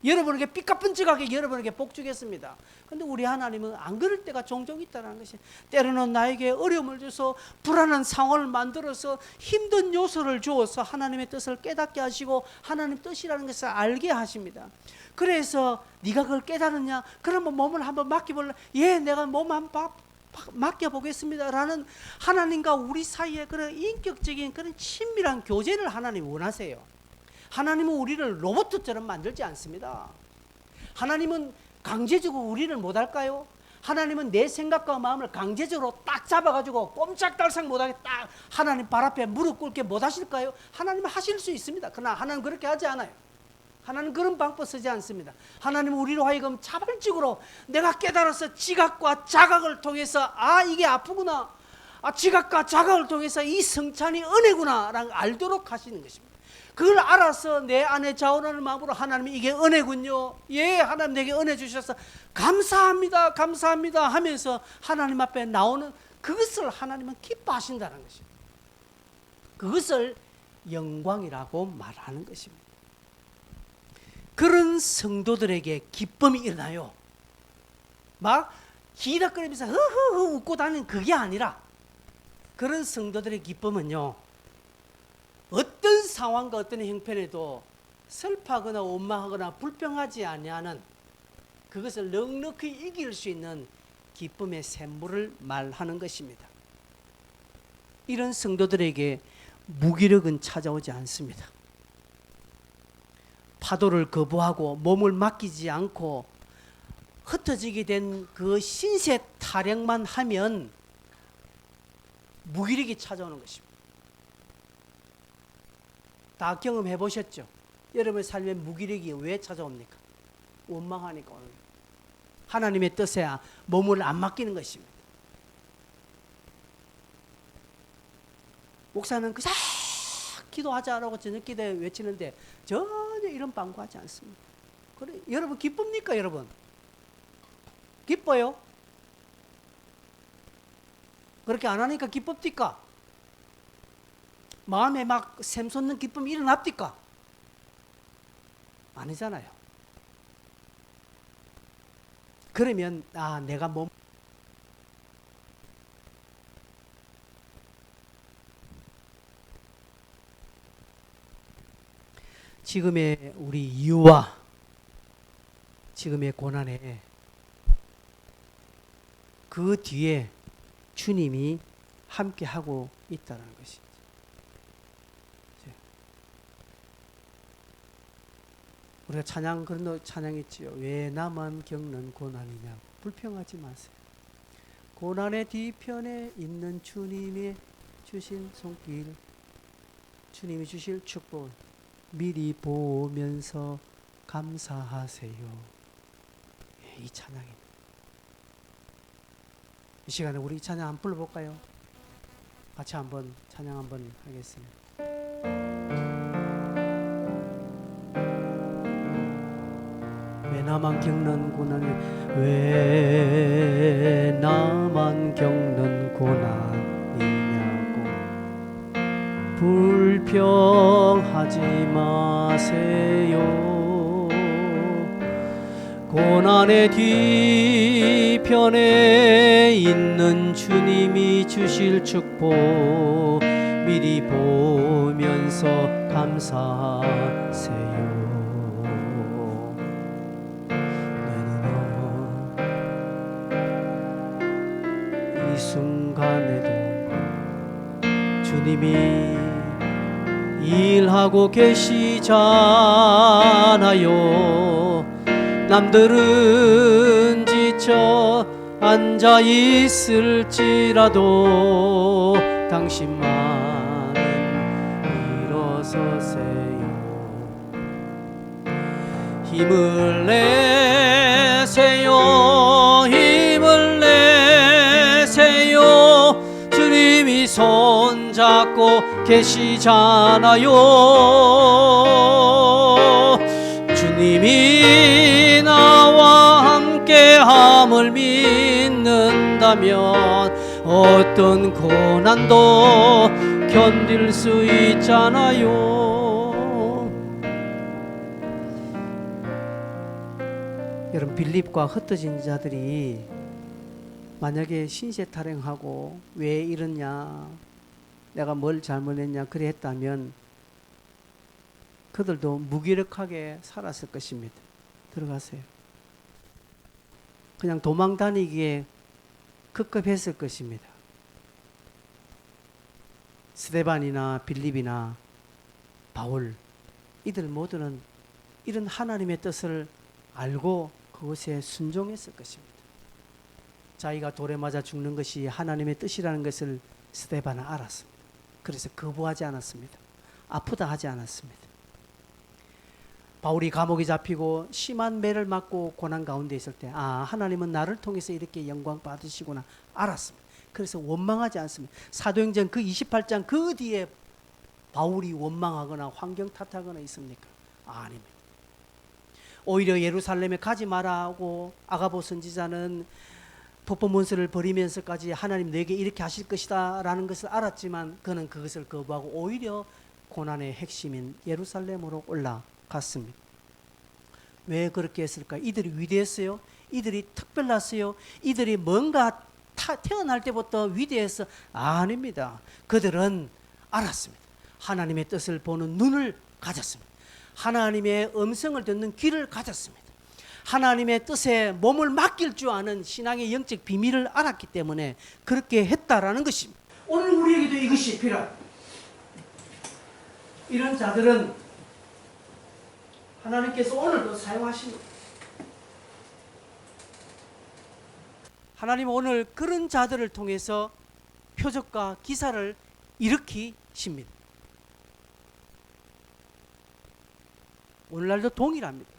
여러분에게 삐까뻔쩍하게 여러분에게 복 주겠습니다. 그런데 우리 하나님은 안 그럴 때가 종종 있다는 것이, 때로는 나에게 어려움을 줘서 불안한 상황을 만들어서 힘든 요소를 주어서 하나님의 뜻을 깨닫게 하시고 하나님 뜻이라는 것을 알게 하십니다. 그래서 네가 그걸 깨달았냐? 그러면 몸을 한번 맡겨볼래? 예, 내가 몸 한번 맡겨보겠습니다 라는 하나님과 우리 사이에 그런 인격적인 그런 친밀한 교제를 하나님 원하세요. 하나님은 우리를 로봇처럼 만들지 않습니다. 하나님은 강제적으로 우리를 못할까요? 하나님은 내 생각과 마음을 강제적으로 딱 잡아가지고 꼼짝달싹 못하게 딱 하나님 발 앞에 무릎 꿇게 못하실까요? 하나님은 하실 수 있습니다. 그러나 하나님은 그렇게 하지 않아요. 하나님은 그런 방법 쓰지 않습니다. 하나님은 우리로 하여금 자발적으로 내가 깨달아서 지각과 자각을 통해서 아 이게 아프구나, 아 지각과 자각을 통해서 이 성찬이 은혜구나 라는 알도록 하시는 것입니다. 그걸 알아서 내 안에 자원하는 마음으로 하나님이 이게 은혜군요, 예 하나님 내게 은혜 주셔서 감사합니다 감사합니다 하면서 하나님 앞에 나오는 그것을 하나님은 기뻐하신다는 것입니다. 그것을 영광이라고 말하는 것입니다. 그런 성도들에게 기쁨이 일어나요. 막 히덕거리면서 흐흐흐 웃고 다니는 그게 아니라, 그런 성도들의 기쁨은요, 어떤 상황과 어떤 형편에도 슬퍼하거나 원망하거나 불평하지 아니하는, 그것을 넉넉히 이길 수 있는 기쁨의 샘물을 말하는 것입니다. 이런 성도들에게 무기력은 찾아오지 않습니다. 파도를 거부하고 몸을 맡기지 않고 흩어지게 된 그 신세 타령만 하면 무기력이 찾아오는 것입니다. 다 경험해 보셨죠? 여러분의 삶에 무기력이 왜 찾아옵니까? 원망하니까 오는 거예요. 하나님의 뜻에 몸을 안 맡기는 것입니다. 목사는 그저 기도하자라고 저녁 기도에 외치는데 전혀 이런 방구하지 않습니다. 그래, 여러분 기쁩니까? 여러분 기뻐요? 그렇게 안 하니까 기쁩니까? 마음에 막 샘솟는 기쁨이 일어납니까? 아니잖아요. 그러면 아 내가 몸 지금의 우리 이유와 지금의 고난에 그 뒤에 주님이 함께하고 있다는 것이죠. 우리가 찬양 그런 찬양했지요. 왜 나만 겪는 고난이냐, 불평하지 마세요. 고난의 뒤편에 있는 주님이 주신 손길, 주님이 주실 축복 미리 보면서 감사하세요. 이 찬양입니다. 이 시간에 우리 찬양 한번 불러볼까요? 같이 한번 찬양 한번 하겠습니다. 왜 나만 겪는 고난이, 왜 나만 겪는 고난이냐고 불평하지 마세요. 고난의 뒤편에 있는 주님이 주실 축복 미리 보면서 감사하세요. 나는 이 순간에도 주님이 일하고 계시잖아요. 남들은 지쳐 앉아 있을지라도 당신만은 일어서세요. 힘을 내세요. 힘을 내세요. 주님이 손잡고 계시잖아요. 주님이 나와 함께함을 믿는다면 어떤 고난도 견딜 수 있잖아요. 여러분, 빌립과 흩어진 자들이 만약에 신세타령하고 왜 이러냐, 내가 뭘 잘못했냐 그래 했다면 그들도 무기력하게 살았을 것입니다. 들어가세요. 그냥 도망 다니기에 급급했을 것입니다. 스데반이나 빌립이나 바울, 이들 모두는 이런 하나님의 뜻을 알고 그것에 순종했을 것입니다. 자기가 돌에 맞아 죽는 것이 하나님의 뜻이라는 것을 스데반은 알았습니다. 그래서 거부하지 않았습니다. 아프다 하지 않았습니다. 바울이 감옥에 잡히고 심한 매를 맞고 고난 가운데 있을 때, 하나님은 나를 통해서 이렇게 영광 받으시구나 알았습니다. 그래서 원망하지 않습니다. 사도행전 그 28장 그 뒤에 바울이 원망하거나 환경 탓하거나 있습니까? 아닙니다. 오히려 예루살렘에 가지 말라고 아가보 선지자는 법보문서를 버리면서까지 하나님 내게 이렇게 하실 것이다 라는 것을 알았지만 그는 그것을 거부하고 오히려 고난의 핵심인 예루살렘으로 올라갔습니다. 왜 그렇게 했을까? 이들이 위대했어요? 이들이 특별했어요? 이들이 뭔가 태어날 때부터 위대해서? 아닙니다. 그들은 알았습니다. 하나님의 뜻을 보는 눈을 가졌습니다. 하나님의 음성을 듣는 귀를 가졌습니다. 하나님의 뜻에 몸을 맡길 줄 아는 신앙의 영적 비밀을 알았기 때문에 그렇게 했다라는 것입니다. 오늘 우리에게도 이것이 필요합니다. 이런 자들은 하나님께서 오늘도 사용하십니다. 하나님 오늘 그런 자들을 통해서 표적과 기사를 일으키십니다. 오늘날도 동일합니다.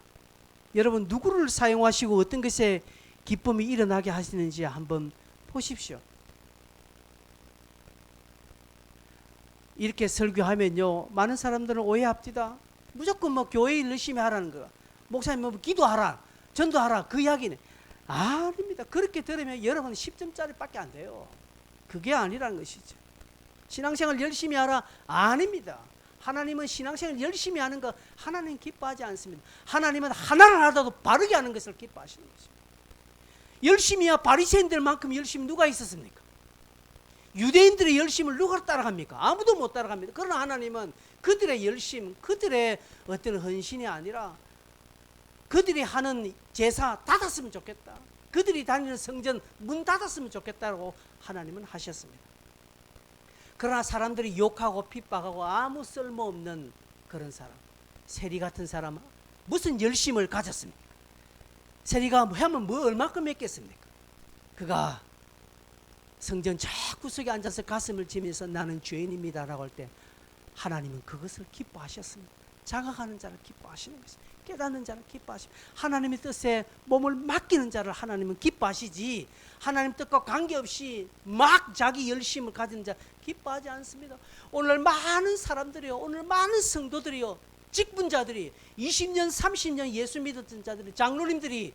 여러분 누구를 사용하시고 어떤 것에 기쁨이 일어나게 하시는지 한번 보십시오. 이렇게 설교하면요 많은 사람들은 오해합니다. 무조건 교회 일 열심히 하라는 거, 목사님 기도하라, 전도하라 그 이야기네. 아닙니다. 그렇게 들으면 여러분 10점짜리밖에 안 돼요. 그게 아니라는 것이죠. 신앙생활 열심히 하라 아닙니다. 하나님은 신앙생활 열심히 하는 거 하나님 기뻐하지 않습니다. 하나님은 하나를 하더라도 바르게 하는 것을 기뻐하시는 것입니다. 열심히야 바리새인들만큼 열심히 누가 있었습니까? 유대인들의 열심을 누가 따라갑니까? 아무도 못 따라갑니다. 그러나 하나님은 그들의 열심, 그들의 어떤 헌신이 아니라 그들이 하는 제사 닫았으면 좋겠다, 그들이 다니는 성전 문 닫았으면 좋겠다고 하나님은 하셨습니다. 그러나 사람들이 욕하고 핍박하고 아무 쓸모없는 그런 사람, 세리 같은 사람, 무슨 열심을 가졌습니까? 세리가 하면 얼마큼 했겠습니까? 그가 성전 저 구석에 앉아서 가슴을 치면서 나는 죄인입니다 라고 할 때 하나님은 그것을 기뻐하셨습니다. 자각하는 자를 기뻐하시는 것입니다. 깨닫는 자를 기뻐하십니다. 하나님의 뜻에 몸을 맡기는 자를 하나님은 기뻐하시지, 하나님 뜻과 관계없이 막 자기 열심을 가진 자 기뻐하지 않습니다. 오늘 많은 사람들이요, 오늘 많은 성도들이요, 직분자들이 20년 30년 예수 믿었던 자들이, 장로님들이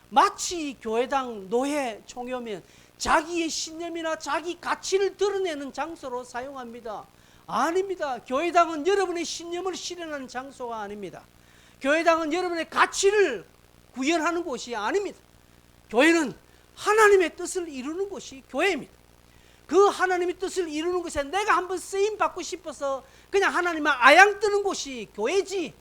마치 교회당 노회 총회 오면 자기의 신념이나 자기 가치를 드러내는 장소로 사용합니다. 아닙니다. 교회당은 여러분의 신념을 실현하는 장소가 아닙니다. 교회당은 여러분의 가치를 구현하는 곳이 아닙니다. 교회는 하나님의 뜻을 이루는 곳이 교회입니다. 그 하나님의 뜻을 이루는 곳에 내가 한번 쓰임 받고 싶어서 그냥 하나님을 아양 뜨는 곳이 교회지,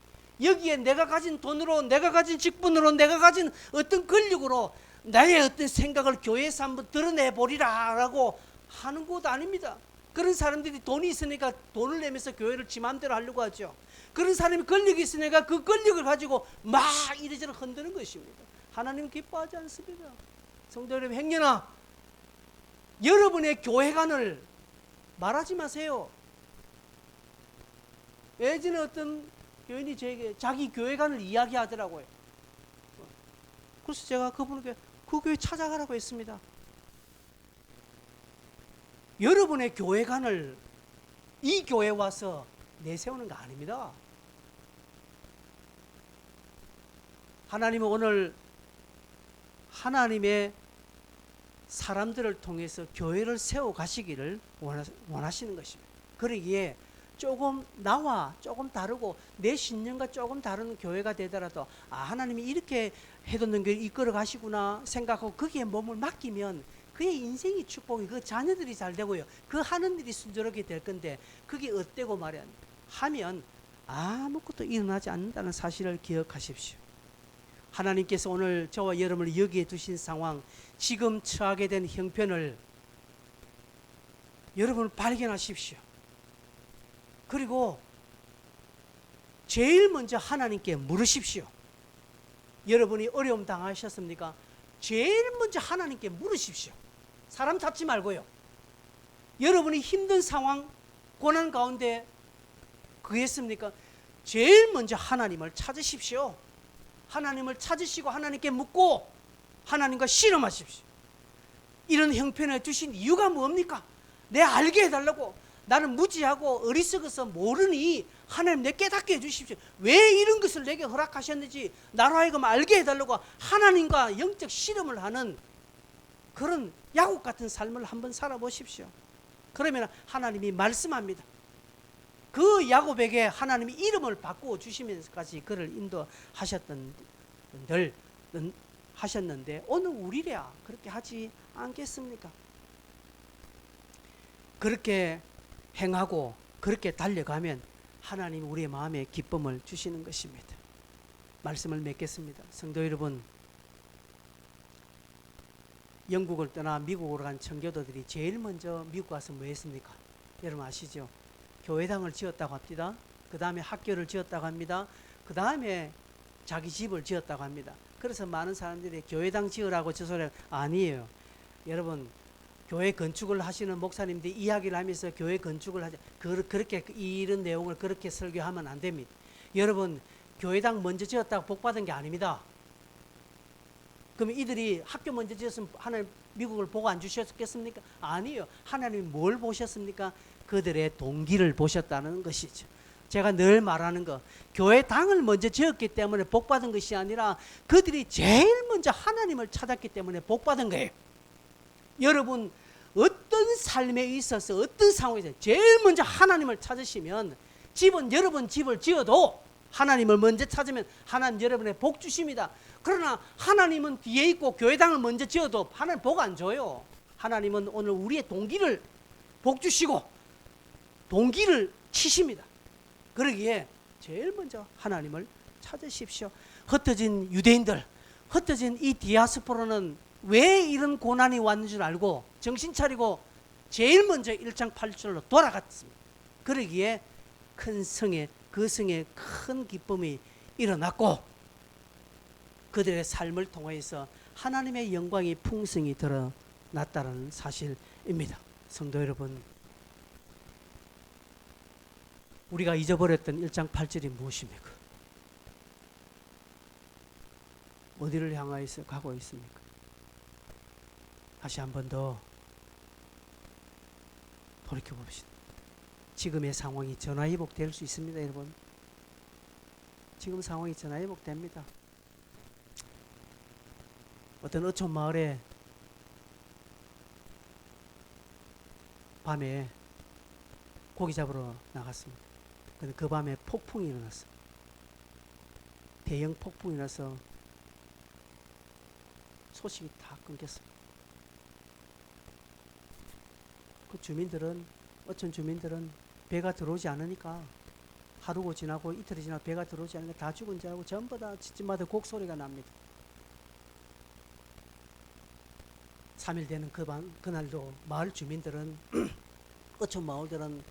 여기에 내가 가진 돈으로, 내가 가진 직분으로, 내가 가진 어떤 권력으로 나의 어떤 생각을 교회에서 한번 드러내보리라 라고 하는 곳 아닙니다. 그런 사람들이 돈이 있으니까 돈을 내면서 교회를 지 마음대로 하려고 하죠. 그런 사람이 권력이 있으니까 그 권력을 가지고 막 이리저리 흔드는 것입니다. 하나님은 기뻐하지 않습니다. 성도 여러분, 행여나 여러분의 교회관을 말하지 마세요. 예전에 어떤 교인이 저에게 자기 교회관을 이야기하더라고요. 그래서 제가 그분에게 그 교회 찾아가라고 했습니다. 여러분의 교회관을 이 교회에 와서 내세우는 거 아닙니다. 하나님은 오늘 하나님의 사람들을 통해서 교회를 세워 가시기를 원하시는 것입니다. 그러기에 조금 나와 조금 다르고 내 신념과 조금 다른 교회가 되더라도 하나님이 이렇게 해놓는 게 이끌어 가시구나 생각하고 거기에 몸을 맡기면 그의 인생이 축복이, 그 자녀들이 잘 되고요, 그 하는 일이 순조롭게 될 건데 그게 어때고 하면 아무것도 일어나지 않는다는 사실을 기억하십시오. 하나님께서 오늘 저와 여러분을 여기에 두신 상황, 지금 처하게 된 형편을 여러분 발견하십시오. 그리고 제일 먼저 하나님께 물으십시오. 여러분이 어려움 당하셨습니까? 제일 먼저 하나님께 물으십시오. 사람 찾지 말고요. 여러분이 힘든 상황, 고난 가운데 그랬습니까? 제일 먼저 하나님을 찾으십시오. 하나님을 찾으시고 하나님께 묻고 하나님과 씨름하십시오. 이런 형편에 두신 이유가 뭡니까? 내 알게 해달라고. 나는 무지하고 어리석어서 모르니 하나님 내 깨닫게 해주십시오. 왜 이런 것을 내게 허락하셨는지 나로 하여금 알게 해달라고 하나님과 영적 씨름을 하는 그런 야곱 같은 삶을 한번 살아보십시오. 그러면 하나님이 말씀합니다. 그 야곱에게 하나님이 이름을 바꾸어 주시면서까지 그를 하셨는데 오늘 우리래야 그렇게 하지 않겠습니까? 그렇게 행하고 그렇게 달려가면 하나님 우리의 마음에 기쁨을 주시는 것입니다. 말씀을 맺겠습니다. 성도 여러분, 영국을 떠나 미국으로 간 청교도들이 제일 먼저 미국 가서 뭐 했습니까? 여러분 아시죠? 교회당을 지었다고 합니다. 그 다음에 학교를 지었다고 합니다. 그 다음에 자기 집을 지었다고 합니다. 그래서 많은 사람들이 교회당 지으라고 저 소리 아니에요. 여러분, 교회 건축을 하시는 목사님들이 이야기를 하면서 교회 건축을 하자 그렇게 이런 내용을 그렇게 설교하면 안 됩니다. 여러분, 교회당 먼저 지었다고 복 받은 게 아닙니다. 그러면 이들이 학교 먼저 지었으면 하나님 미국을 복 안 주셨겠습니까? 아니에요. 하나님이 뭘 보셨습니까? 그들의 동기를 보셨다는 것이죠. 제가 늘 말하는 거, 교회당을 먼저 지었기 때문에 복 받은 것이 아니라 그들이 제일 먼저 하나님을 찾았기 때문에 복 받은 거예요. 여러분, 어떤 삶에 있어서 어떤 상황에서 제일 먼저 하나님을 찾으시면 집은 여러분 집을 지어도 하나님을 먼저 찾으면 하나님 여러분의 복 주십니다. 그러나 하나님은 뒤에 있고 교회당을 먼저 지어도 하나님 복 안 줘요. 하나님은 오늘 우리의 동기를 복 주시고 동기를 치십니다. 그러기에 제일 먼저 하나님을 찾으십시오. 흩어진 유대인들, 흩어진 이 디아스포라는 왜 이런 고난이 왔는 줄 알고 정신 차리고 제일 먼저 1장 8절로 돌아갔습니다. 그러기에 큰 성에 그 성에 큰 기쁨이 일어났고 그들의 삶을 통해서 하나님의 영광이 풍성히 드러났다는 사실입니다. 성도 여러분, 우리가 잊어버렸던 1장 8절이 무엇입니까? 어디를 향하여서 가고 있습니까? 다시 한 번 더 돌이켜봅시다. 지금의 상황이 전화위복될 수 있습니다, 여러분. 지금 상황이 전화위복됩니다. 어떤 어촌 마을에 밤에 고기 잡으러 나갔습니다. 근데 그 밤에 폭풍이 일어났어요. 대형 폭풍이 나서 소식이 다 끊겼습니다. 그 주민들은, 어촌 주민들은 배가 들어오지 않으니까 하루고 지나고 이틀이 지나고 배가 들어오지 않으니까 다 죽은 줄 알고 전부 다 집집마다 곡소리가 납니다. 3일 되는 그날도 마을 주민들은 어촌 마을들은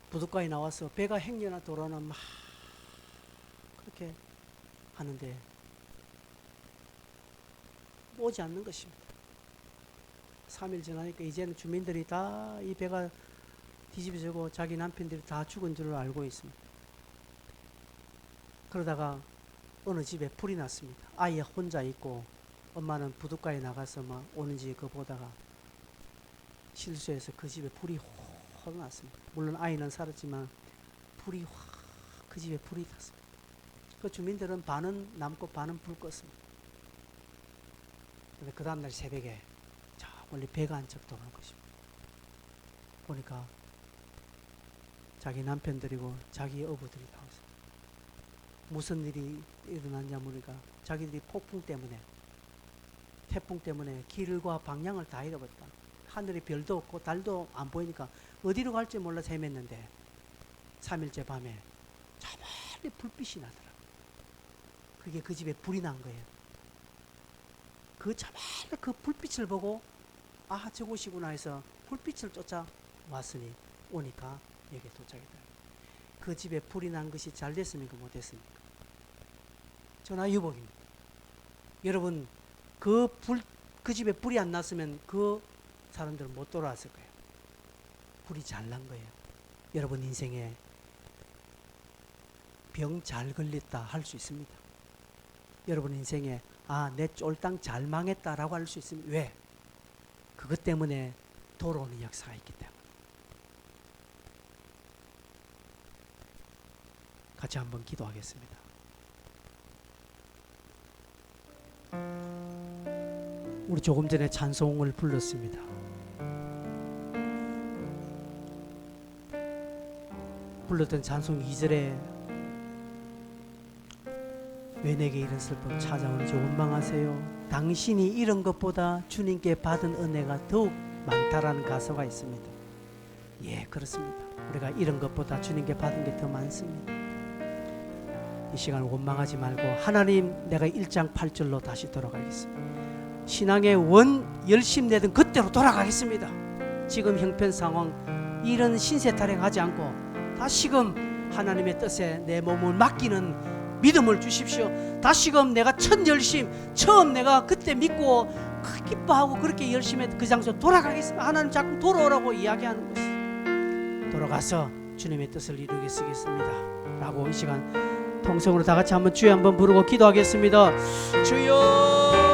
부둣가에 나와서 배가 행여나 돌아오나 막 그렇게 하는데 오지 않는 것입니다. 3일 지나니까 이제는 주민들이 다 이 배가 뒤집어지고 자기 남편들이 다 죽은 줄 알고 있습니다. 그러다가 어느 집에 불이 났습니다. 아이 혼자 있고 엄마는 부둣가에 나가서 막 오는지 그거 보다가 실수해서 그 집에 불이 확 났습니다. 물론 아이는 살았지만 불이 확 그 집에 불이 탔습니다. 그 주민들은 반은 남고 반은 불 껐습니다. 근데 그 다음날 새벽에 저 멀리 배가 한 척 돌아온 것입니다. 보니까 자기 남편들이고 자기 어부들이 다 왔어요. 무슨 일이 일어났냐 보니까 자기들이 폭풍 때문에 태풍 때문에 길과 방향을 다 잃어버렸다. 하늘에 별도 없고 달도 안 보이니까 어디로 갈지 몰라서 헤맸는데 3일째 밤에 저 멀리 불빛이 나더라고요. 그게 그 집에 불이 난 거예요. 그 자말로 그 불빛을 보고 아 저곳이구나 해서 불빛을 쫓아왔으니 오니까 여기에 도착했다. 그 집에 불이 난 것이 잘 됐습니까? 못 됐습니까? 저나 유복입니다. 여러분 그 집에 불이 안 났으면 그 사람들은 못 돌아왔을 거예요. 불이 잘 난 거예요. 여러분 인생에 병 잘 걸렸다 할 수 있습니다. 여러분 인생에 아, 내 쫄땅 잘 망했다라고 할 수 있습니다. 왜? 그것 때문에 돌아오는 역사가 있기 때문에. 같이 한번 기도하겠습니다. 우리 조금 전에 찬송을 불렀습니다. 불렀던 찬송 2절에 왜 내게 이런 슬픔 찾아오는지 원망하세요. 당신이 이런 것보다 주님께 받은 은혜가 더욱 많다라는 가사가 있습니다. 예, 그렇습니다. 우리가 이런 것보다 주님께 받은 게 더 많습니다. 이 시간 원망하지 말고 하나님 내가 1장 8절로 다시 돌아가겠습니다. 신앙의 원 열심 내던 그때로 돌아가겠습니다. 지금 형편 상황 이런 신세타령하지 않고 다시금 하나님의 뜻에 내 몸을 맡기는 믿음을 주십시오. 다시금 내가 첫 열심 처음 내가 그때 믿고 기뻐하고 그렇게 열심히 그 장소 돌아가겠습니다. 하나님 자꾸 돌아오라고 이야기하는 것이 돌아가서 주님의 뜻을 이루게 쓰겠습니다 라고 이 시간 통성으로 다 같이 한번 주여 한번 부르고 기도하겠습니다. 주여